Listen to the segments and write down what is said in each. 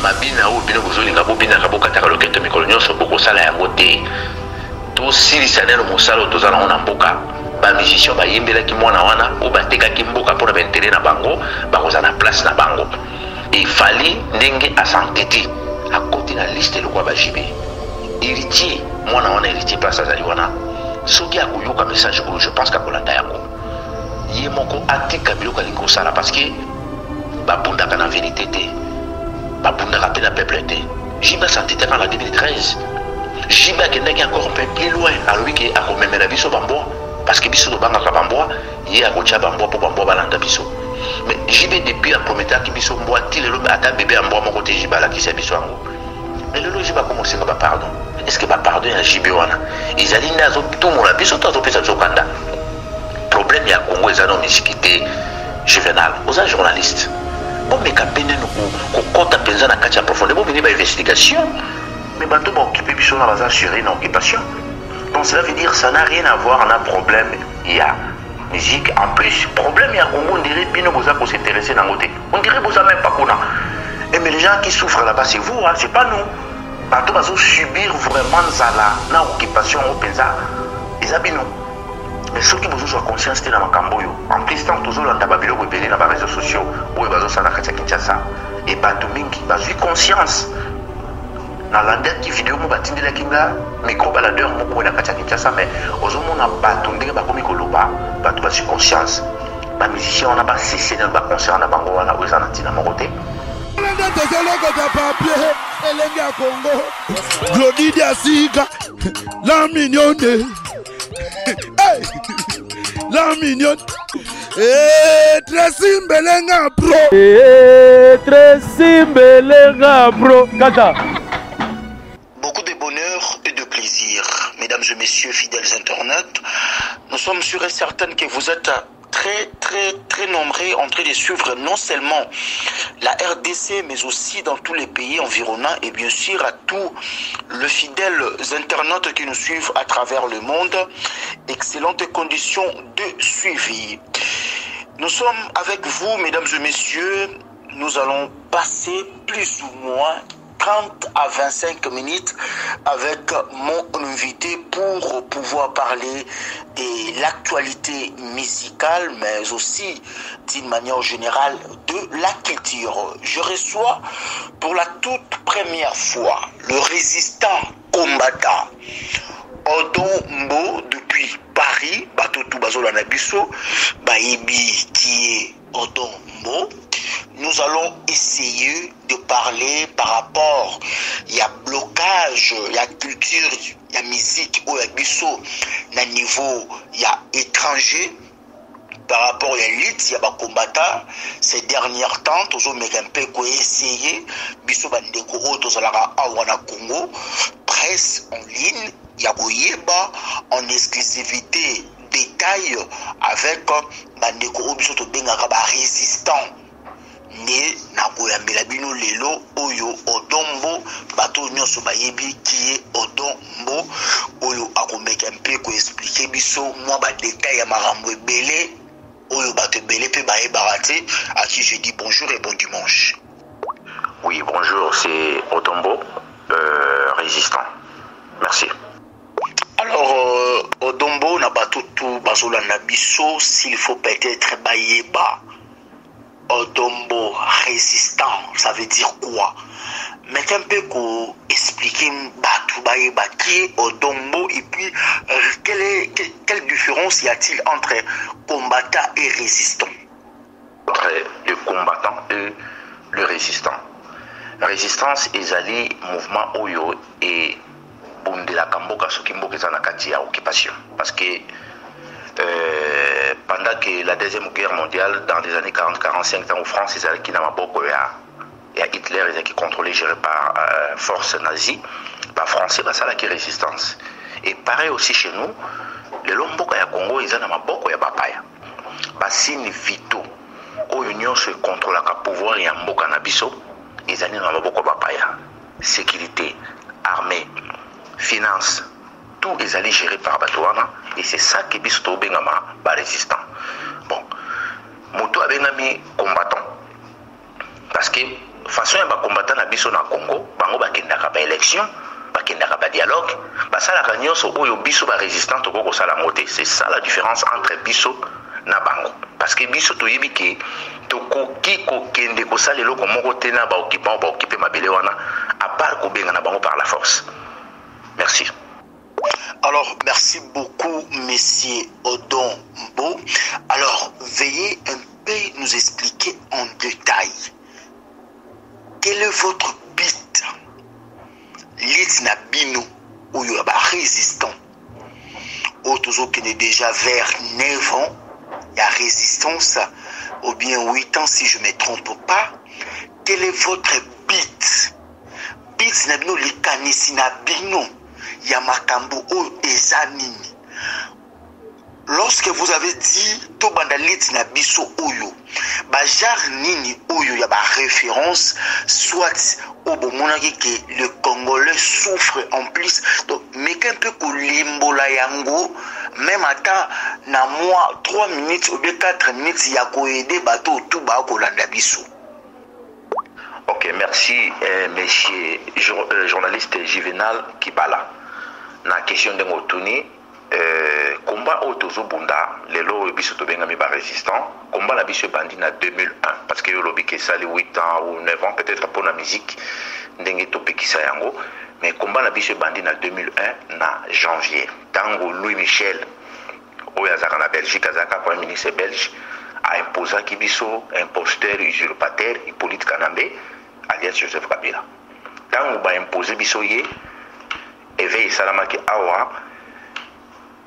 mabina ou bino bozolinga bobina kabokataka loketo mikolo nyonso bokosala yango te tosilisa neno mosala oyo toza nango na mboka bamusicien bayembelaki mwana wana oyo batekaki mboka mpona baintere na bango bakozala na place na bango efali ndenge asanteti akoti na liste lokwa bajibe héritier mwana wana héritier place azali wana soki akoyoka message oyo je pense kakolanda yango ye moko atika biloko alingi kosala parce que babundaka na vérité te babundaka mpe na peuple te jibe asanteti aka na 2013 jibe akendaki encore un peu plus loin alobi ke akomemela biso bambwa parce que biso tobangaka bambwa ye akotya bambwa mpo bambwa balanda biso mais jibe depuis aprometaki biso mbwa ti lelo ata bebe ya mbwa moko te jibe alakisa biso yango mais lelo jibe akomosenga bapardon est ce que bapardon ya jibe wana ezali nde azotumula biso to azopesa biso kanda problème ya congo eza na misiki te juvenal oza journaliste bomeka mpe neno kokɔta mpenza na kati ya profonde bomini bainvestigation mais bato baokipe biso na baza assuré na occupation donc cela veut dire ça n'a rien à voir na problème ya musique en plus problème ya congo on dirait bino boza kosintéresser nango te on dirait boza même pas kuna et mais les gens qui souffrent là-bas c'est vous hein, c'est pas nous bato bazo subir vraiment nzala na occupation o mpenza eza bino mais soki bozozwa conscience te na makambo oyo en plus tant tozolanda babiloko ebele na baréseaux sociaux oyo bazosala kati ya kinshasa e bato mingi bazwi conscience nalandaki video mo batindelaki nga micro baladeur moko oyo na kati ya kinshasa mais ozomona bato ndenge bakomi koloba bato bazwi conscience bamusicien wana basese na baconcert na bango wana oyo eza na ntina moko te tozolokota papier elenge ya congo glodidi asika la mignonne hey! La mignonne Tracy Mbelenga bro Tracy Mbelenga bro Kata. Beaucoup de bonheur et de plaisir, mesdames et messieurs fidèles internautes. Nous sommes sûrs et certains que vous êtes très nombreux en train de suivre non seulement la RDC mais aussi dans tous les pays environnants et bien sûr à tous les fidèles internautes qui nous suivent à travers le monde. Excellentes conditions de suivi. Nous sommes avec vous mesdames et messieurs. Nous allons passer plus ou moins 30 à 25 minutes avec mon invité pour pouvoir parler de l'actualité musicale, mais aussi d'une manière générale de la culture. Je reçois pour la toute première fois le résistant combattant Odon Mbo depuis Paris, Batotou Bazola Nabiso, Baïbi qui est Odon Mbo. Nous allons essayer de parler par rapport à blocage, à culture, à musique ou à biso na niveau étranger par rapport à l'élite, à combattant ces derniers temps, tous ont un peu essayer biso bandeko otozalara awana Congo presse en ligne, ya boyeba en exclusivité détail avec bandeko biso to bengaka ba résistant ne na koyambela bino lelo oyo Odombo bato nyonso bayebi qui est Odombo oyo akomeka mpe ko expliquer biso moi ba détail ya marambo ebele oyo bato ebele pe bayebaka te à qui je dis bonjour et bon dimanche. Oui, bonjour, c'est Odombo, résistant. Merci. Alors, Odombo na bato tout bazola na biso s'il faut peut-être bayeba Odombo résistant, ça veut dire quoi? Mais un peu pour expliquer qui est Odombo et puis quelle différence y a-t-il entre combattant et résistant? Entre le combattant et le résistant. La résistance est un mouvement oyo et bundela kamboka soki mboka eza na kati ya occupation parce que pendant que la deuxième guerre mondiale, dans les années 40-45, en France, ils allaient qui n'a pas Hitler, ils étaient contrôlés, gérés par force nazie, par français, ça là qui résistance. Et pareil aussi chez nous, les Lomboka ya Congo, ils ont un boko ya bapaya. Bassine vito, où l'union se contrôle à pouvoir et en boka nabiso, ils ont un boko bapaya. Sécurité, armée, finance, tout les allaient gérer par Batouana. Et c'est ça qui est résistant. Bon, Moto a bien combattant. Parce que façon ya bakombata na biso na Congo bango bakendaka ba élection bakendaka ba dialogue basalaka nyonso oyo biso ba résistant tokokosala yango te. C'est ça la différence entre biso na bango, parce que biso toyebi ke tokoki kokende kosala eloko moko te na baoccupant baoccupe mabele wana à part kobenga na bango par la force. Merci. Alors, merci beaucoup, Monsieur Odombo. Alors, veuillez un peu nous expliquer en détail quel est votre but. Lit na bino ou y a résistant. Autres qui est déjà vers 9 ans, il y a résistance, ou bien 8 ans si je ne me trompe pas. Quel est votre but? But na bino likanisi na bino. Yamakambo o ezanini. Lorsque vous avez dit to bandalit na biso oyo, bajar nini oyo ya ba référence, soit au bomonaki que le Congolais souffre en plus, donc mais qu'un peu ko limbola yango, même attends na moi 3 minutes ou bien 4 minutes ya ko aider bato tout ba ko landa biso. Ok, merci monsieur journaliste Juvenal Kibala. Na question de Ngotuni, combat autozo bunda, lelo biso to benga mi ba résistant, combat la biso bandi na 2001 parce que yolobi ke sali 8 ans ou 9 ans peut-être pour la musique ndenge to pekisa yango, mais combat la biso bandi na 2001 na janvier. Tango Louis Michel oya zaka na Belgique azaka premier ministre belge a imposé ki biso imposteur usurpateur Hippolyte Kanambe alias Joseph Kabila. Tango ba imposé biso ye éveil salamaki awa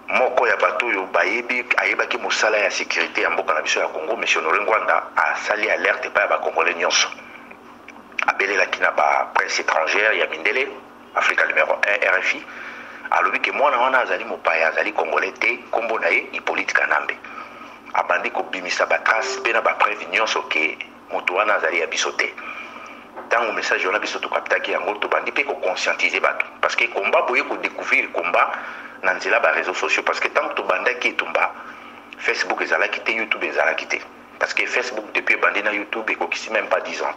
moko ya bato yo bayebi ayebaki mosala ya sécurité ya mboka na biso ya Congo monsieur Honoré Ngwanda asali alerte pa ya ba congolais nyonso abelelaki na ba presse étrangère ya mindele Africa numéro 1 RFI alobi ke mwana wana azali mopaya azali congolais te kombo na ye Hippolyte Kanambe abandi kobimisa ba trace pe na ba preuve nyonso ke moto wana azali ya biso te. Dans le message, on a besoin de capter qui est en gros, bandi peut conscientiser bateau. Parce que combat, vous pouvez découvrir le combat dans les réseaux sociaux. Parce que tant que tu bandi qui est tombé, Facebook est allé quitter, YouTube est allé quitter. Parce que Facebook depuis bandi na YouTube et qui même pas 10 ans.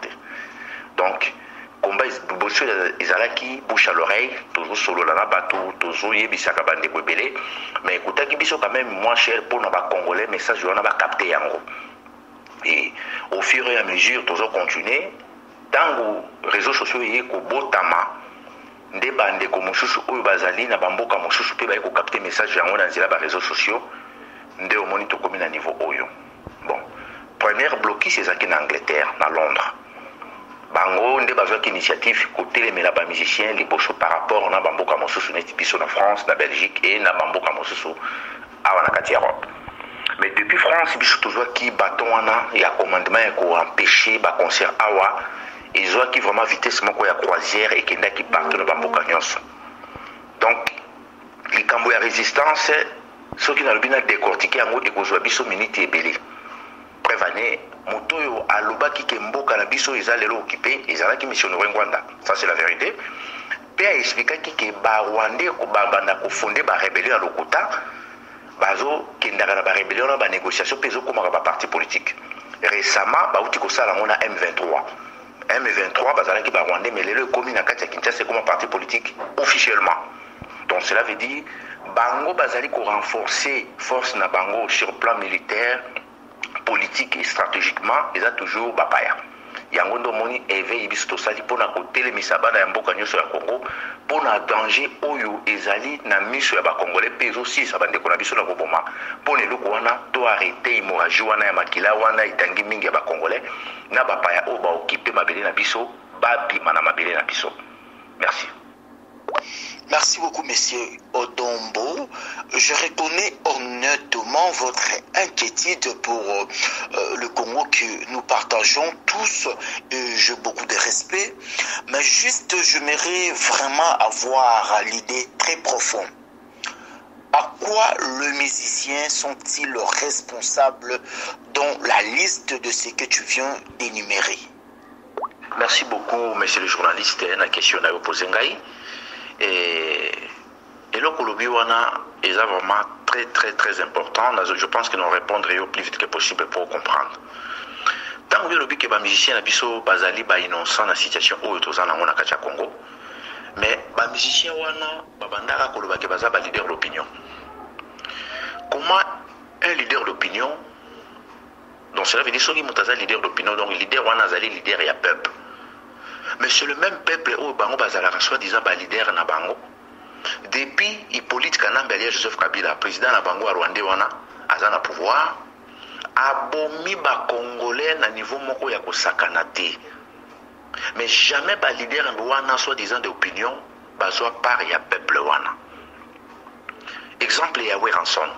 Donc combat est allé qui bouche à l'oreille, toujours solo là bateau, toujours y est bisaka bandi belé. Mais écoutez qui biso quand même moins cher pour nos Congolais, message on a pas capté en gros. Et au fur et à mesure, toujours continuer. Dans les réseaux sociaux, il y a des botama, des bandes comme Moussous ou Bazali, na bamboka Moussous, peut y capter message dans les réseaux sociaux, des monitor comme à niveau Oyo. Bon, première bloqué, c'est ça qui est en Angleterre, dans Londres. Bango, des besoin d'initiative côté les musiciens, les bochos par rapport à bamboka Moussous, en France, en Belgique et na bamboka Moussous à Wanakatiarop. Mais depuis France, il y a toujours qui bâton, il y a commandement pour empêcher les concerts awa. Ils ont qui vraiment vitesse mon quoi croisière et qui partent de Bamboka Nyonso. Donc les cambo ya résistance ceux qui n'ont pas décortiqué en mode ekozwa biso minute ebele. Prévané moto yo aloba ki kemboka na biso ezalelo occupé ezalaki mission Ngwanda. Ça c'est la vérité. Pe a expliqué ki ba Rwandais ko banda ko fonder ba rébellion à Lokota. Bazo kendaka na ba rébellion na ba négociation peso comme ba parti politique. Récemment ba uti ko sala mona M23. M23, bazalaki ba Rwandais, mais le commune à Kinshasa c'est comme un parti politique officiellement. Donc cela veut dire Bango bazali ko renforcer force na Bango sur le plan militaire, politique et stratégiquement, ils ont toujours bapaya. Yango ndo moni éveil biso sali pona ko telemisa bana ya mboka nyoso ya Congo pona danger oyo ezali na miso ya ba Congolais peso si sa bande ko na biso na koboma pona eloko wana to arrêter hémorragie wana ya makila wana itangi mingi ya ba Congolais na bapaya o ba occuper mabele na biso ba bima na mabele na biso. Merci. Merci beaucoup, Monsieur Odombo. Je reconnais honnêtement votre inquiétude pour le Congo que nous partageons tous. J'ai beaucoup de respect. Mais juste, j'aimerais vraiment avoir l'idée très profonde. À quoi les musiciens sont-ils responsables dans la liste de ce que tu viens d'énumérer? Merci beaucoup, monsieur le journaliste. La question à vous poser. Et le Colombie est vraiment très important. Je pense que nous répondrons au plus vite que possible pour comprendre. Tant que les musiciens biso bazali ba innocent na situation oyo tozana ngona kacha Congo. Mais les musiciens wana babandaka koloba ke baza ba leader d'opinion. Comment un leader d'opinion, donc cela veut dire que Moutaza leader d'opinion, donc le leader wana zali leader ya peuple. Mais c'est le même peuple où bango bazalaka soi-disant ba leader na bango. Depuis Hippolyte Kanambe alias Joseph Kabila, président na bango à Rwanda wana, aza na pouvoir, abomi ba congolais na niveau moko ya kosakana te. Mais jamais ba leader wana soi-disant d'opinion bazwa part ya peuple wana. Exemple ya Weranson.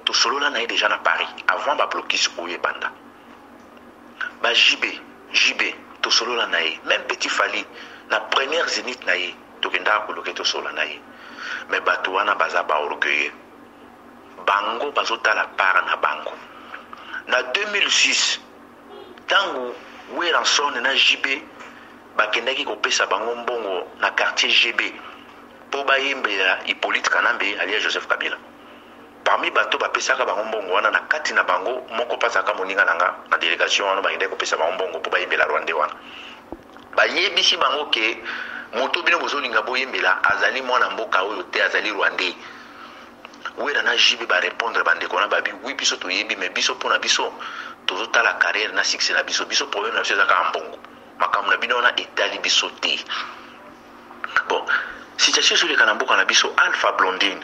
Tout solo là déjà na Paris avant ba blocus ouye banda. Ba JB tout solo là même petit Fali na première zénith naïe to kenda ko loketo solo naïe. Mais bato wana baza ba orgueil. Bango bazota la part na bango. Na 2006 tango Weranson na JB bakendaki kopesa bango mbongo na quartier GB po bayembela Hippolyte Kanambe alias Joseph Kabila. Parmi bato bapesaka bango mbongo wana na kati na bango moko pasaka moninga nanga na délégation wana bayende kopesa bango mbongo po bayembela Rwanda wana. Bayebisi bango ke moto bino bozolinga boyembela azali mwana mboka oyo te azali Rwandais. Wera na JB ba répondre bandeko na babi oui biso toyebi mais biso pona biso tozota la carrière na succès na biso problème na biso ezaka mbongo. Makambo na bino na etali biso te. Bon, situation sur le kanamboka na biso Alpha Blondine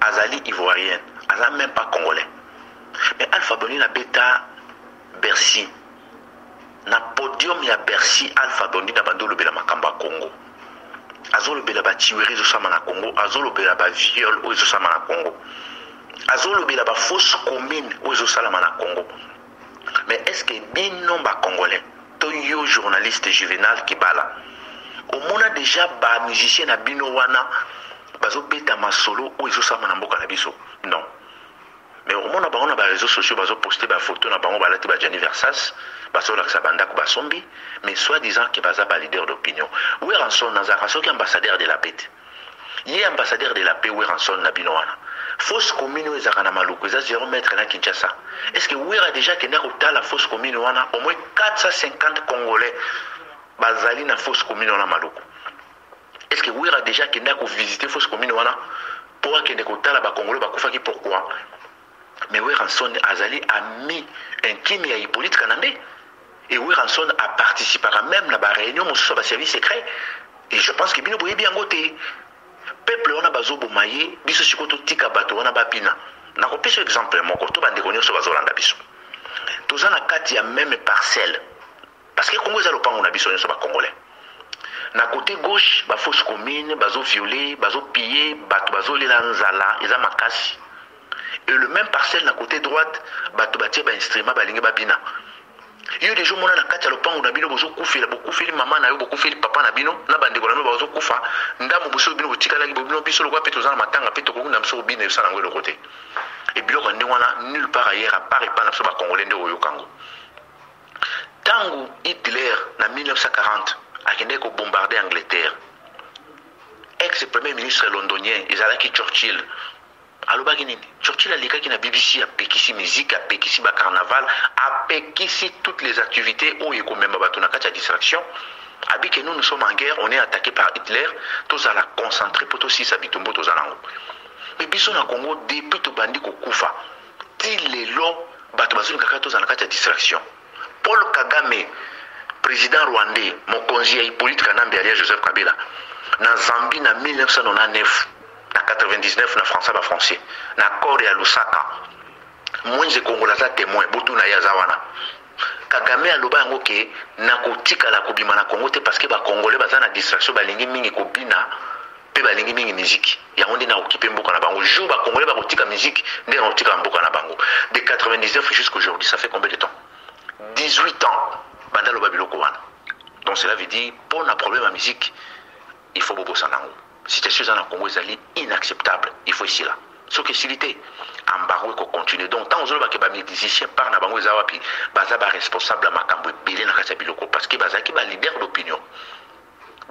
azali ivoirienne, azali même pas congolais. Mais Alpha Blondine a beta Bercy. Na podium ya Bercy Alpha Blondine abandolo bela makamba Congo. Azolo bela ba tiweri zo sama na Congo, azolo bela ba viol o zo sama na Congo. Azolo bela ba fausse commune o zo salama na Congo. Mais est-ce que bino ba congolais, to yo journaliste Juvenal Kibala, au mona déjà ba musicien na bino wana bazo beta masolo ou izo sama na mboka na biso? Non. Mais au mona ba on a ba réseaux sociaux bazo poster ba photo na bango balati ba Gianni Versace, bazo la sabanda ko ba sombi, mais soi disant que baza ba leader d'opinion. Weranson nazaka soki ambassadeur de la paix. Yé ambassadeur de la paix Weranson na bino wana. Fausse commune ezaka na maluku eza 0 mètre na Kinshasa. Est-ce que Wera déjà kenda kota la fausse commune wana au moins 450 congolais bazali na fausse commune wana maluku? Est-ce que Wera déjà kenda ko visiter fausse commune wana pour kende kota la ba congolais ba kufaki pourquoi? Mais Weranson azali ami intime ya Hippolyte Kanambe et Weranson a participé même na ba réunion mosusu ba service secret et je pense que bino boye bien ngote. Peuple wana bazobo maye biso sikoto tika bato wana bapina. Na kopesa exemple moko to bande konyo so bazolanda biso. Toza na kati ya même parcelle. Parce que Congo za lopango na biso nyoso ba congolais. Na côté gauche ba fausse commune bazo violer, bazo piller, bato bazolela nzala, eza makasi. Et le même parcelle na côté droite bato batie ba instrument balingi babina. Yo dejo mona na kati ya lopango na bino bozo kufela bokufeli mama na yo bokufeli papa na bino na bandeko na bino bozo kufa ndamu boso bino botikala ki bino biso lokwa peto za na matanga peto ko na biso bino yosana ngwe lokote et biloko ndenge wana nulle part ailleurs à part na biso ba congolais nde oyo kango tangu Hitler na 1940 akende ko bombarder Angleterre ex premier ministre londonien ezalaki Churchill. Alobaki nini? Churchill alikaki na BBC apekisi musique, apekisi ba carnaval, apekisi toutes les activités où il y a même bato na kati ya distraction. Abi que nous sommes en guerre, on est attaqué par Hitler, tous à la concentrer pour tous sa bitumbo tous alango. Mais biso na Congo depuis to bandi ko kufa. Ti lelo bato bazuni kaka tous na kati ya distraction. Paul Kagame, président rwandais, mokonzi ya Hippolyte Kanambe alias Joseph Kabila, na Zambie na 1999. Na 99 na français ba français na accord ya Lusaka mwenze Kongola za témoin butu na ya zawana Kagame aloba yango ke na kotika la kobima na Congo te parce que ba congolais baza na distraction balingi mingi kobina pe balingi mingi musique yango ndi na okipe mboka na bango jour ba congolais ba kotika musique ndi na kotika mboka na bango de 99 jusqu'à aujourd'hui ça fait combien de temps? 18 ans banda loba biloko wana. Donc cela veut dire pour un problème à musique il faut bobo sanango. Situation dans le Congo est inacceptable. Il faut ici là. Ce que s'il était en barreau qu'on continue. Donc tant que les musiciens parlent na bango zawapi, baza ba responsable à makambo belé na kasa biloko parce que baza ki ba leader d'opinion.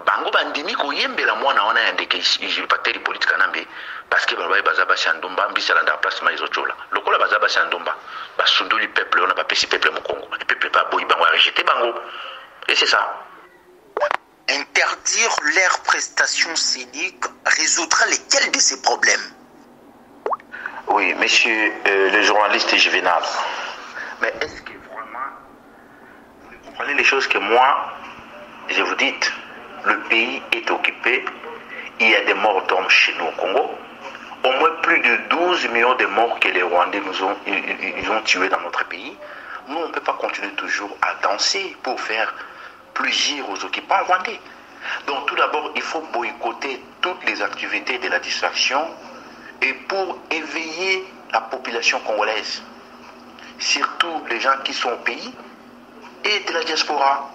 bango bandimi koyembela mwana wana ya ndeke usurpateur politique nambe parce que baloba baza basi ndomba mbisala nda placement izochola lokola baza basi ndomba basundoli peuple on a pas pesi peuple mokongo le peuple pas boyi bango rejeter bango et c'est ça. Interdire leurs prestations scéniques résoudra lesquels de ces problèmes? Oui, monsieur le journaliste Juvenal, mais est-ce que vraiment vous comprenez les choses que moi je vous dis? Le pays est occupé, il y a des morts d'hommes chez nous au Congo, au moins plus de 12 millions de morts que les Rwandais ils ont tués dans notre pays. Nous, on ne peut pas continuer toujours à danser pour faire plaisir aux occupants rwandais. Donc tout d'abord, il faut boycotter toutes les activités de la distraction et pour éveiller la population congolaise, surtout les gens qui sont au pays et de la diaspora.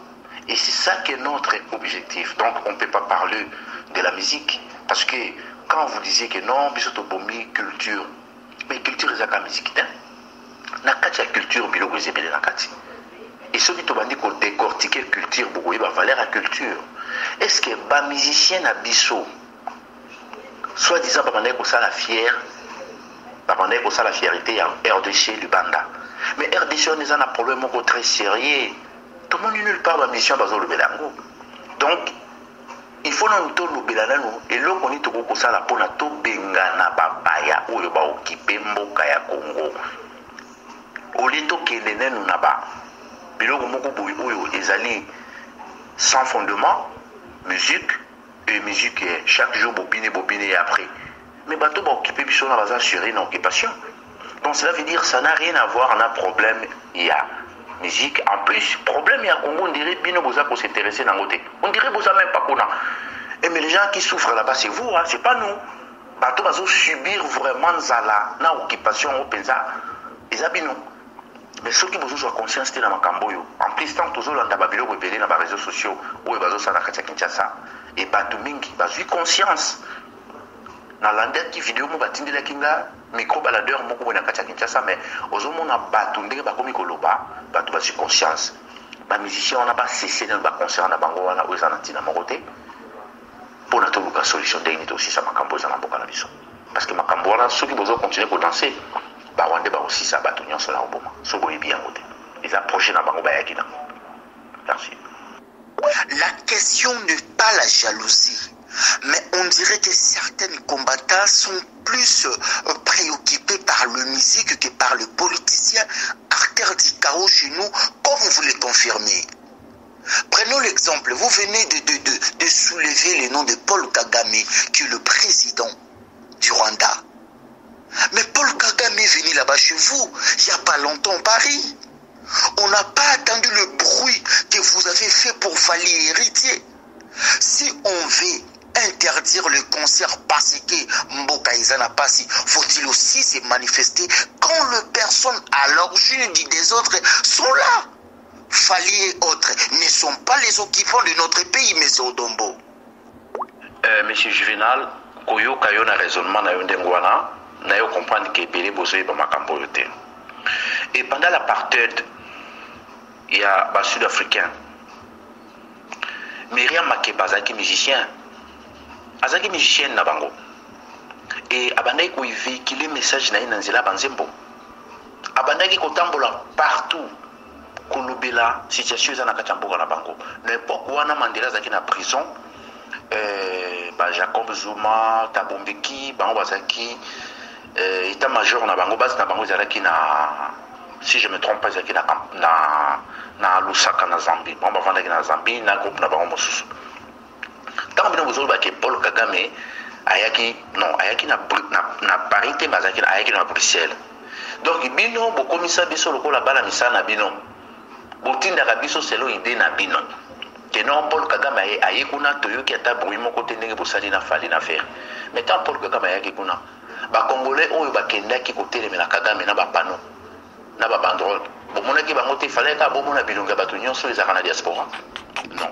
Et c'est ça qui est notre objectif. Donc on ne peut pas parler de la musique. Parce que quand vous disiez que non, bisoto bomi culture, mais culture c'est la musique. Nakati la culture, biloko ezebele nakati. Et ceux qui t'ont dit qu'on décortiquer culture, beaucoup va valeur à culture. Est-ce que les musiciens na biso, soit disant que ça la fière, que ça la fierté en RDC, Lubanda. Mais RDC on est un problème très sérieux. Tout le monde nulle part la mission bazo le belango. Donc il faut non to le belano et là on est tout ko ça la pona to bengana babaya oyo ba okipe mboka ya Congo. Olito kelene na ba. Biloko moko boy oyo ezali sans fondement, musique et musique chaque jour bobine et après. Mais bateau ba occupé biso na baza assuré une occupation. Donc cela veut dire ça n'a rien à voir, on a problème il y a musique. En plus, problème il y a Congo, on dirait bino boza pour s'intéresser dans côté. On dirait boza même pas qu'on a. Et mais les gens qui souffrent là-bas c'est vous, hein, c'est pas nous. Bateau bazo subir vraiment zala na occupation au penza. Les abino. Mais ceux qui ont conscience de la Makamboyo, en plus, tant que tous les Babylon rebellés dans les réseaux sociaux, où ils sont à Kinshasa, et Batumingi, ils ont conscience. Dans l'andette qui vidéo, ils ont dit que micro-baladeur, ils ont dit Kinshasa, mais aux hommes, on a battu, ils ont conscience. Les musiciens, on n'a pas cessé de concert dans Bango, on a eu un anti-namoté. Pour notre solution, c'est aussi ça, Makamboyo, parce que Makamboyo, ceux qui ont continué à danser, aussi ça bat union sur la Obama. So bien côté. Ils approchent dans Bango Bayakina. Merci. La question n'est pas la jalousie, mais on dirait que certains combattants sont plus préoccupés par le musique que par le politicien artère du chaos chez nous, comme vous le confirmez. Prenons l'exemple, vous venez de soulever le nom de Paul Kagame, qui est le président du Rwanda. Mais Paul Kagame est venu là-bas chez vous, il n'y a pas longtemps à Paris. On n'a pas attendu le bruit que vous avez fait pour Fali Héritier. Si on veut interdire le concert parce que Mboka Izana Passi, faut-il aussi se manifester quand les personnes à l'origine des autres sont là? Fali et autres ne sont pas les occupants de notre pays, mais c'est Odombo. Monsieur Juvenal, Koyo Kayo na raisonnement na Yondengwana. Nous comprenons que Bélé Bozoé est Makambo. Et pendant l'apartheid, il y a des Sud-Africains. Myriam Makeba, Azaki musicien. Azaki musicien na bango. Et Abandaki ko véhiculer message na Nanzela Banzembo. Abandaki ko tambola partout. Kolobela situation za na katamboka na bango. N'importe où na Mandela zaki na prison. Jacob Zuma, Tabombeki, Bango Bazaki. État-major na bango base na bango zalaki na, si je me trompe pas, zalaki na Lusaka na Zambie. Bon bavandaki na Zambie na groupe na bango mosusu. Tant bino bozolo ba ke Paul Kagame ayaki na Paris te bazaki ayaki na Bruxelles. Donc bino bo komisa biso lokola bala misana bino. Botinda ka biso selo idée na bino. Que non Paul Kagame aye kuna toyoki ata bruit moko te ndenge bosali na fali na faire. Mais tant Paul Kagame ayaki kuna ba Congolais oyo bakendaki kotelemela Kagame na ba panneau na ba banderole bomonaki bango te fallait ka bomona bilonga bato nyonso ezaka na diaspora. Non,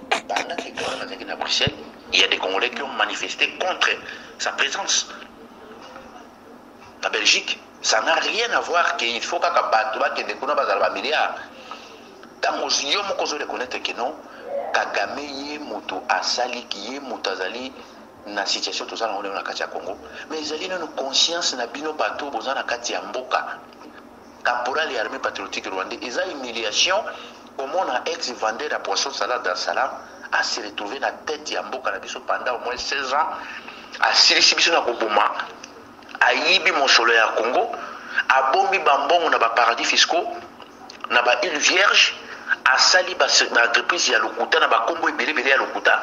pendant que Kagame na Bruxelles, il y a des Congolais qui ont manifesté contre sa présence. La Belgique, ça n'a rien à voir qu'il faut qu'à bato bakende kuna bazala ba milliards. Tant aux yeux moko zo reconnaître que non, Kagame ye moto asali ki ye moto azali na situation tozala ngone na kati ya Congo mais ezali na conscience na bino bato bozana na kati ya mboka caporal et armée patriotique rwandais eza humiliation comment un ex vendeur à poisson salade dans Salam a se retrouvé na tête ya mboka na biso pendant au moins 16 ans a silisi biso na koboma ayibi mosolo ya Congo abombi bambongo na ba paradis fiscaux na ba île vierge asali ba entreprise ya lokuta na ba kombo ebele ya lokuta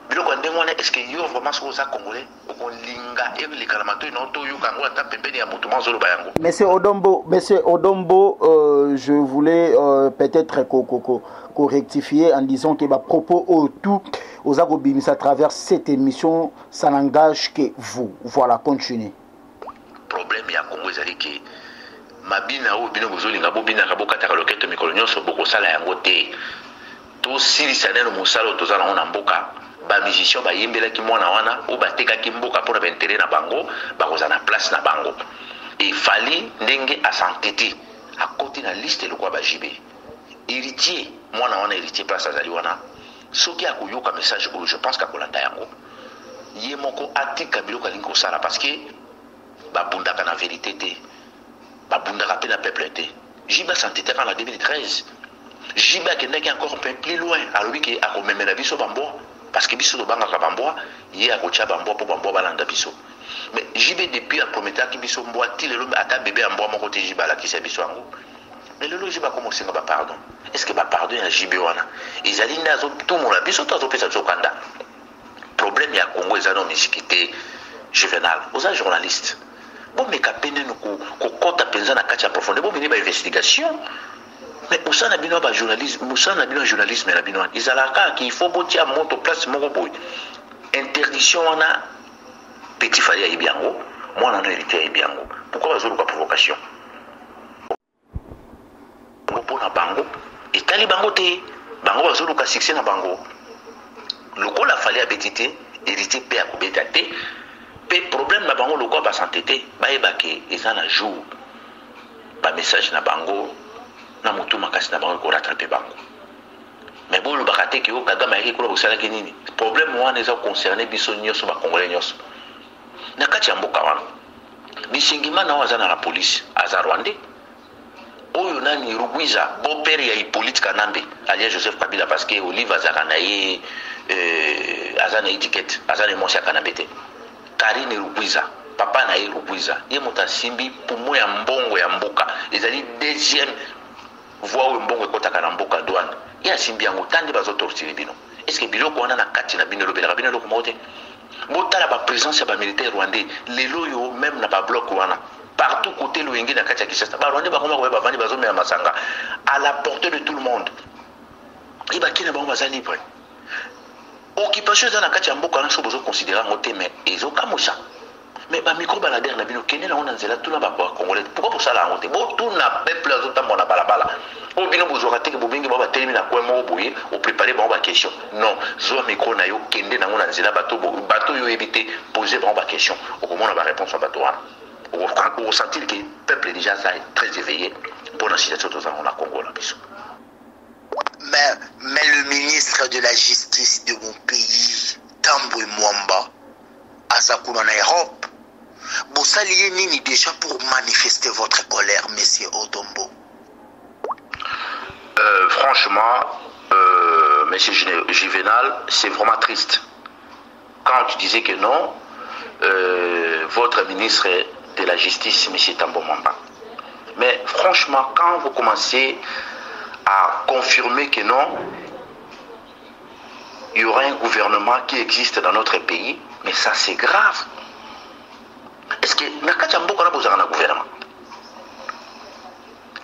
biloko ndengwana est-ce que yo vraiment so za congolais okolinga et les kalamato ino to yo kango ata pembeni ya moto manzolo bayango. Monsieur Odombo, je voulais peut-être rectifier en disant que ma propos autour aux Agobimisa à travers cette émission ça n'engage que vous. Voilà, continuez. Problème ya Congo ezali ke mabina o bino bozolinga bobina kabokata ka loketo mikolo nyonso bokosala yango te to silisa neno mosala tozala na mboka ba musicien ba yembelaki mwana wana o batekaki mboka mpona baintere na bango bakoza na place na bango efali ndenge asantete akoti na liste lokwa bajibe héritier mwana wana héritier place azali wana soki akoyoka message oyo je pense kakolanda yango ye moko atika biloko alingi kosala parce que babundaka na vérité te babundaka mpe na peuple te jibe asantete kaka na 2013 jibe akendaki encore un peu plus loin alobi ke akomemela biso bamboa parce que biso tobangaka bamboa ye akotya bamboa mpo bamboa balanda biso mais jibe depuis aprometaki biso mboa ti lelo ata bebe ya mboa moko te jibe alakisa biso yango mais lelo jibe akomosenga bapardon est ce que bapardon ya jibe wana ezali nde azotumula biso to azopesa biso kanda problème ya Congo eza na misiki te juvenal oza journaliste bomeka pene kokota mpenza na kati ya profondeur bomini bainvestigation mais osala bino ba journalisme osala bino journalisme na bino ezalaka ki il faut botia moto place moko boy interdiction wana petit fali ayibi yango mwana na hérité ayibi yango pourquoi bazoluka provocation mpona bango etali bango te bango bazoluka succès na bango lokola fali abeti te hérité mpe akobeta te mpe problème na bango lokola basante te bayebake eza na jour bamessage na bango na motu makasi na bango korattrape bango mais bolobaka te ke o Kagame ayaki kola bosalaki nini problème wana eza koconcerne biso nyonso bakongolais nyonso na kati ya mboka wana bisingima nao aza na la police aza rwandais oyo nani Rugwiza beau-père ya Hippolyte Kanambe alias Joseph Kabila parce que Olive azaka na ye aza na étiquette aza na mwasi ya Kanambe te Karine Rugwiza papa na ye Rugwiza ye moto asimbi pumo ya mbongo ya mboka ezali deuxième voie oyo mbongo ekotaka na mboka douane ye asimbi yango tandi bazotortire bino est ce que biloko wana na kati na bino elobelaka bino eloko moko te botala baprésence ya bamilitaire rwandais lelo oyo même na babloc wana partout côté loyenge na kati ya Kinshasa barwandais bakoma koya bavandi bazomela masanga à la portée de tout le monde ebaki na bango baza libre occupation eza na kati ya mboka wana so bozoconsidere yango te mais ezokamwisa mais bamicro baladere na bino kende nango na nzela tuna bakongolais pourquoi bosala yango te botuna peuple azotambola na balabala oyo bino bozwaka teke bobengi bao batelemi na coin moko boye oprépare bango baquestion non zwa micro na yo kende nango na nzela bato oyo oyebi te pose bango baquestion okomona baréponse ya bato wana okosentir ke peuple déjà ça est très éveillé mpona situation tozango na Congo na biso. Mais le ministre de la Justice de mon pays, Tambwe Mwamba, Azakuna na Europe, vous saluez Nini déjà pour manifester votre colère, monsieur Odombo? Franchement, monsieur Juvenal, c'est vraiment triste. Quand tu disais que non, votre ministre de la Justice, monsieur Tambwe Mwamba. Mais franchement, quand vous commencez à confirmer que non, il y aura un gouvernement qui existe dans notre pays, mais ça c'est grave. Est-ce que Nakachambo a besoin d'un gouvernement?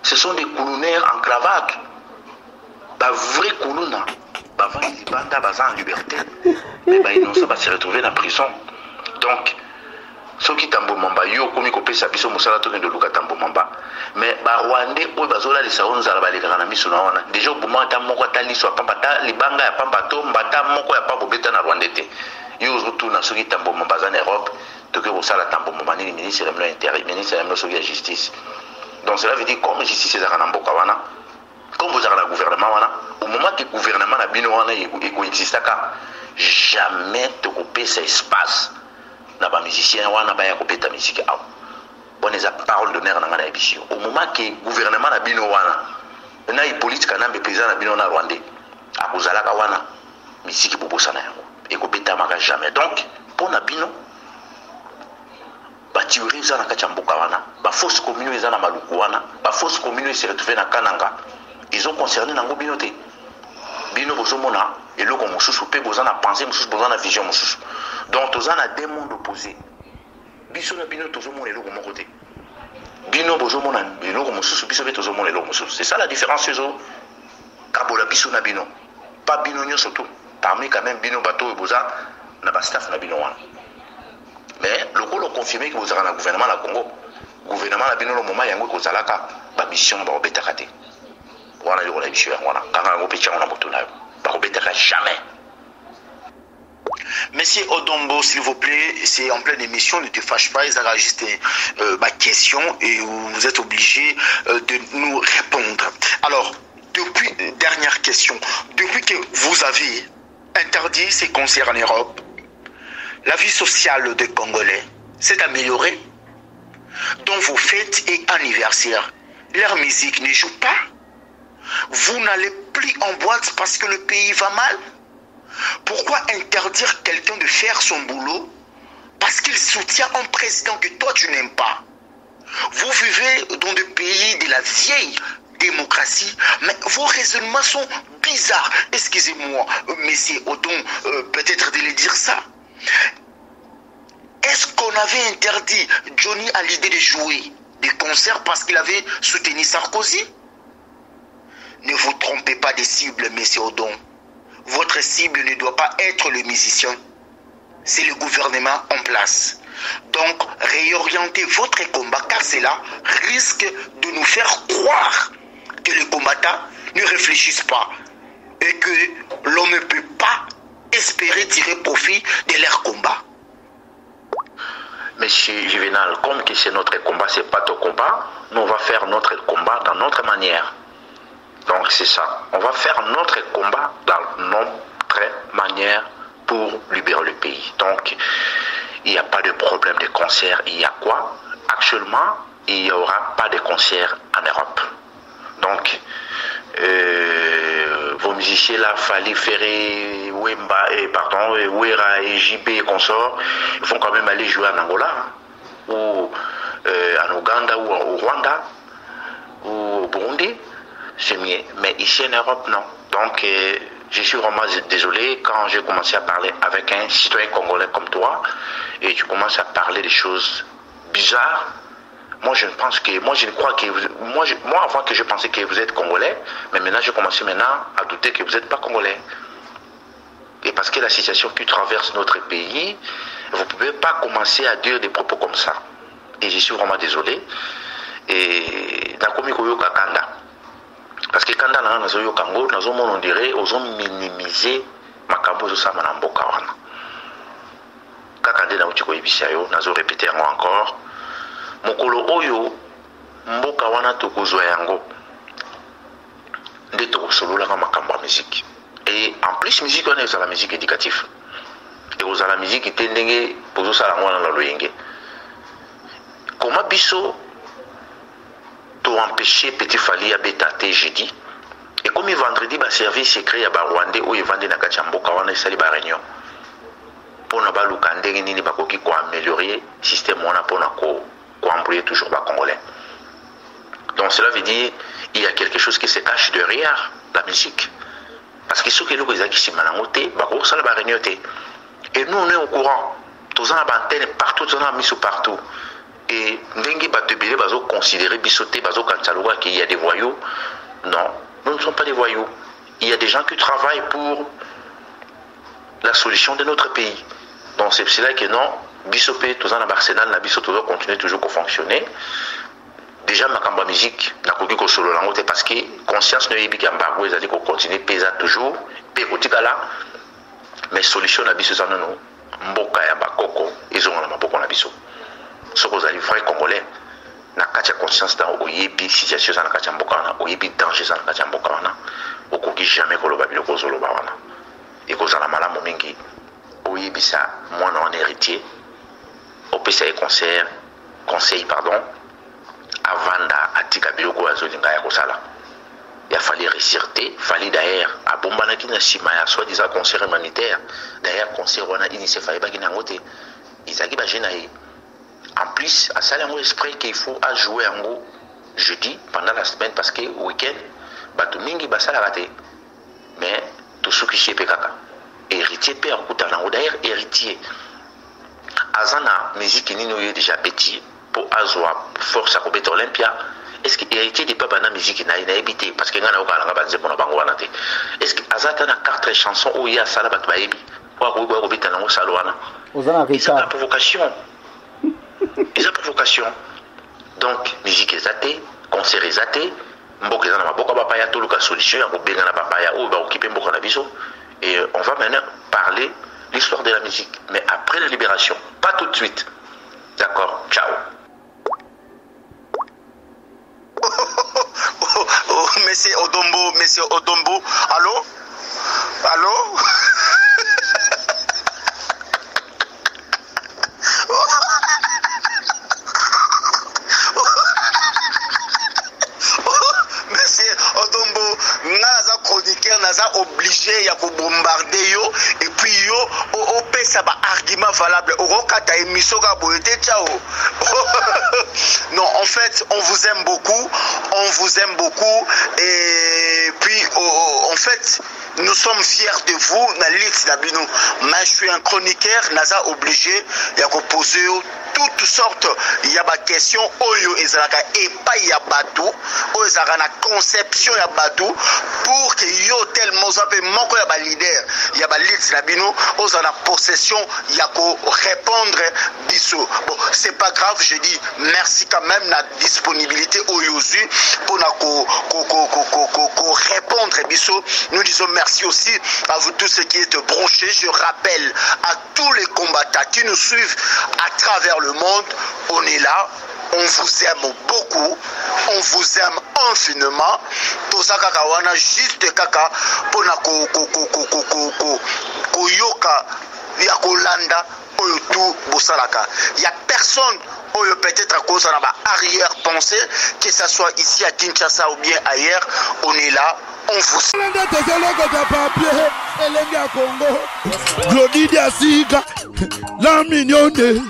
Ce sont des colonnaires en cravate, des vrais colonna, des bandes en liberté, mais ils vont se retrouver dans la prison. Donc, ceux qui Tambwe Mwamba, yo komi ko pesa biso musala to kendo luka Tambwe Mwamba. Mais ba Rwandais oyo bazola lisa onza la baleka na miso na wana. Déjà buma ta moko atali so pamba ta libanga ya pamba to mbata moko ya pamba beta na Rwandais te. Yo retourna ceux qui Tambwe Mwamba en Europe, to ke bosala Tambwe Mwamba ni ministre de l'Intérieur, ministre de la Justice. Donc cela veut dire comme justice ezaka na mboka wana, comme vous avez le gouvernement, au moment que le gouvernement a bien existe, jamais te couper cet espace. N'a pas musicien, on n'a pas coupé ta musique. On est à parole d'honneur dans la émission. Au moment que le gouvernement a bien on a une politique, on a un président a bien rwandais. À cause de la kawana, musique pour bosana et couper ta maga jamais. Donc, pour la bino, batiuri za na kachambuka wana, ba fausse commune za na maluku wana, ba fausse commune se retrouver na Kananga. Ils ont concerné nango binoté. Bino bozomona et loko mususu pe bozana penser mususu bozana vision mususu. Donc tozana deux mondes opposés. Biso na bino tozomona loko mon côté. Bino bozomona loko mususu biso be tozomona loko mususu. C'est ça la différence zo. Kabola biso na bino. Pas bino nyoso tout. Parmi quand même bino bateau et boza na ba staff na bino wana. Mais le rôle confirmé que vous avez dans le gouvernement de Congo, le gouvernement a bien le moment où vous avez la mission de Robert Takate. Voilà le mission. Voilà. Quand on a repété, on a monté là. Robert jamais. Monsieur Odombo, s'il vous plaît, c'est en pleine émission, ne te fâche pas, ils ont enregistré ma question et vous êtes obligé de nous répondre. Alors, dernière question, depuis que vous avez interdit ces concerts en Europe, la vie sociale des Congolais s'est améliorée. Dans vos fêtes et anniversaires, leur musique ne joue pas. Vous n'allez plus en boîte parce que le pays va mal. Pourquoi interdire quelqu'un de faire son boulot parce qu'il soutient un président que toi tu n'aimes pas? Vous vivez dans des pays de la vieille démocratie, mais vos raisonnements sont bizarres. Excusez-moi, monsieur Odon, peut-être de le dire ça. Est-ce qu'on avait interdit Johnny à l'idée de jouer des concerts parce qu'il avait soutenu Sarkozy? Ne vous trompez pas de cible, monsieur Odon. Votre cible ne doit pas être le musicien. C'est le gouvernement en place. Donc, réorientez votre combat car cela risque de nous faire croire que les combattants ne réfléchissent pas et que l'on ne peut pas espérer tirer profit de leur combat. Monsieur Juvenal, comme que c'est notre combat, c'est pas ton combat, nous on va faire notre combat dans notre manière. Donc c'est ça. On va faire notre combat dans notre manière pour libérer le pays. Donc il n'y a pas de problème de concert. Il y a quoi? Actuellement, il n'y aura pas de concert en Europe. Donc vos musiciens là, Fali, Ferré, Wemba, Wera et JB et consorts, ils vont quand même aller jouer en Angola, ou en Ouganda, ou au Rwanda, ou au Burundi, c'est mieux. Mais ici en Europe, non. Donc, je suis vraiment désolé quand j'ai commencé à parler avec un citoyen congolais comme toi, et tu commences à parler des choses bizarres. Moi, je pense que, moi, je crois que, moi, avant que je pensais que vous êtes congolais, mais maintenant, j'ai commencé à douter que vous n'êtes pas congolais. Et parce que la situation qui traverse notre pays, vous ne pouvez pas commencer à dire des propos comme ça. Et je suis vraiment désolé. Et, parce que quand on dirait, ils ont minimisé ma cambo ça m'a mboka wana. Kakande na utiko ibisayo, nazo répéter encore. Mokolo oyo mboka wana tokozwa yango nde tokosolola na makambo ya musique. Et en plus musique wana eza la musique éducative. Et oza la musique tendenge pozo sala ngwana na loyenge. Comment biso to empêcher Petit Fali à betaté jeudi? Et comme vendredi ba service secret ya ba Rwandais oyo vande na kachamboka wana esali ba réunion. Pour na ba luka ndenge nini bakoki ko améliorer système wana pour na ko embrouiller toujours les Congolais. Donc cela veut dire il y a quelque chose qui se cache derrière la musique. Parce que ceux qui nous ont dit ça la réunion. Et nous on est au courant. Tous en antenne partout, tous en mis partout. Et Ndengi Batebele bazo considérer bisoté bazo Kantsaloga qu'il y a des voyous. Non, nous ne sommes pas des voyous. Il y a des gens qui travaillent pour la solution de notre pays. Donc c'est cela que non. Bisopé, tous en arsenal, na biso toujours continuer toujours à fonctionner. Déjà ma camba musique, na koki ko solo langote parce que conscience ne yebi kambago ezali ko continuer pesa toujours, pe kotikala. Mais solution na biso zanono, mboka ya bakoko, ezonga na maboko na biso. Soko zali vrai congolais, na kati ya conscience na oyebi situation eza na kati ya mboka wana oyebi danger eza na kati ya mboka wana okoki jamais koloba biloko ozoloba wana ekozala malamu mingi oyebisa mwana wana héritier opesa ye conseil pardon avanda atika biloko oyo azolinga ya kosala ya fali réussir te fali d'ailleurs abombanaki na nsima ya soi-disant concert humanitaire d'ailleurs concert wana initie fayebaki nango te ezalaki baje na ye en plus asali yango esprit qu'il faut ajouer yango jeudi pendant la semaine parce que week-end bato mingi basalaka te mais tosukisi ye mpe kaka héritier mpe akutana nango d'ailleurs héritier aza na musique nini oyo déjà petit mpo azwa force ya kobeta olympia est-ce que héritier de papa na musique na yebi te parce que nga na okalanga banzembo na bango wana te est-ce que aza ata na 4 chansons oyo ye asala bato bayebi po akoyebi akobeta nango salo wana eza na provocation eza provocation donc musique eza te concert eza te mboka eza na maboko ya bapaya toluka solution ya kobenga na bapaya oyo baokipe mboka na biso et on va maintenant parler l'histoire de la musique mais après la libération pas tout de suite d'accord ciao. Oh, monsieur Odombo, allô? Monsieur Odombo, naza chroniqueur, naza obligé ya ko bombarder yo et puis yo o pesa ba argument valable o kata émission ka boyete ciao. Non, en fait, on vous aime beaucoup et puis en fait, nous sommes fiers de vous, Nalit Nabino. Mais je suis un chroniqueur, naza obligé ya ko poser toutes sortes ya ba question oyo ezalaka et pas ya batou, oyo ezalaka na conception ya batou pour que yo tellement zape moko ya ba leader ya ba Lit Nabino oza na possession ya ko répondre biso. Bon, c'est pas grave, je dis merci quand même la disponibilité aujourd'hui pour répondre biso. Nous disons merci aussi à vous tous ceux qui êtes branchés. Je rappelle à tous les combattants qui nous suivent à travers le monde, on est là, on vous aime beaucoup, on vous aime infiniment. Toza kaka wana juste kaka pona ko yoka ya kolanda oyo tout bosalaka. Il y a personne oyo peut-être à cause de ma arrière-pensée, que ce soit ici à Kinshasa ou bien ailleurs, on est là, on vous... Glodidia Sika, la mignonne,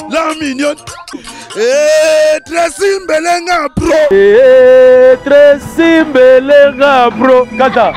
la mignonne, Tracy Mbelenga bro, Tracy Mbelenga bro, Kata.